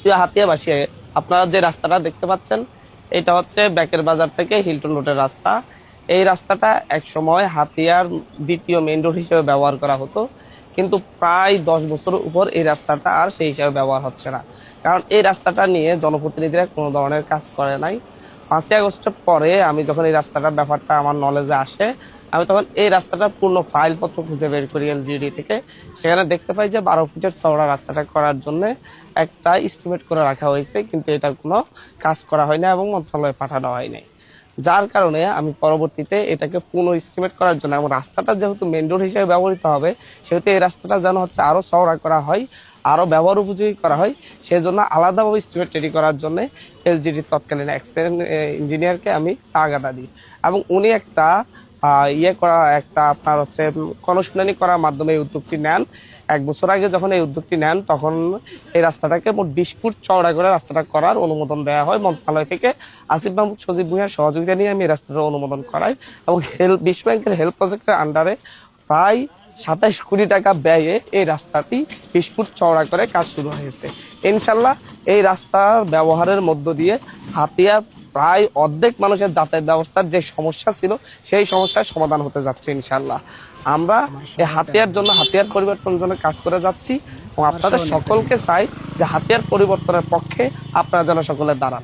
প্রিয় হাতিয়াবাসী, আপনারা যে রাস্তাটা দেখতে পাচ্ছেন এটা হচ্ছে ব্যাকের বাজার থেকে হিলটন রোডের রাস্তা। এই রাস্তাটা এক সময় হাতিয়ার দ্বিতীয় মেইন রোড হিসেবে ব্যবহার করা হতো, কিন্তু প্রায় 10 বছরের উপর এই রাস্তাটা আর সেই হিসাবে ব্যবহার হচ্ছে না, কারণ এই রাস্তাটা নিয়ে জনপ্রতিনিধিরা কোনো ধরনের কাজ করে নাই। 5ই আগস্টের পরে আমি যখন এই রাস্তাটার ব্যাপারটা আমার নলেজে আসে, আমি তখন এই রাস্তাটা পূর্ণ ফাইলপত্র খুঁজে বের করি এলজিডি থেকে। সেখানে দেখতে পাই যে 12 ফিটের চওড়া রাস্তাটা করার জন্য একটা এস্টিমেট করে রাখা হয়েছে, কিন্তু এটার কোনো কাজ করা হয় না এবং মন্ত্রণালয়ে পাঠানো হয় নাই। যার কারণে আমি পরবর্তীতে এটাকে পুনঃ এস্টিমেট করার জন্য, এবং রাস্তাটা যেহেতু মেন রোড হিসেবে ব্যবহৃত হবে, সেহেতু এই রাস্তাটা যেন হচ্ছে আরো চওড়া করা হয়, আরো ব্যবহার উপযোগী করা হয়, সেই জন্য আলাদাভাবে এস্টিমেট রেডি করার জন্য এলজিডি তৎকালীন এক্সিলেন্ট ইঞ্জিনিয়ারকে আমি তাগাদা দিই, এবং উনি একটা আপনার হচ্ছে গণশুনানি করার মাধ্যমে এই উদ্যোগটি নেন। 1 বছর আগে যখন এই উদ্যোগটি নেন, তখন এই রাস্তাটাকে মোট 20 ফুট চওড়া করে রাস্তাটা করার অনুমোদন দেওয়া হয় মন্ত্রণালয় থেকে। আসিফ মাহমুদ সজীব ভূঁইয়ার সহযোগিতা নিয়ে আমি এই রাস্তাটার অনুমোদন করাই, এবং বিশ্ব ব্যাংকের হেল্প প্রজেক্টের আন্ডারে প্রায় 27 কোটি টাকা ব্যয়ে এই রাস্তাটি 20 ফুট চওড়া করে কাজ শুরু হয়েছে। ইনশাল্লাহ এই রাস্তার ব্যবহারের মধ্য দিয়ে হাতিয়া প্রায় অর্ধেক মানুষের যাতায়াত ব্যবস্থার যে সমস্যা ছিল, সেই সমস্যার সমাধান হতে যাচ্ছে ইনশাল্লাহ। আমরা এই হাতিয়ার জন্য, হাতিয়ার পরিবর্তনের জন্য কাজ করে যাচ্ছি, এবং আপনাদের সকলকে চাই যে হাতিয়ার পরিবর্তনের পক্ষে আপনারা যেন সকলে দাঁড়ান।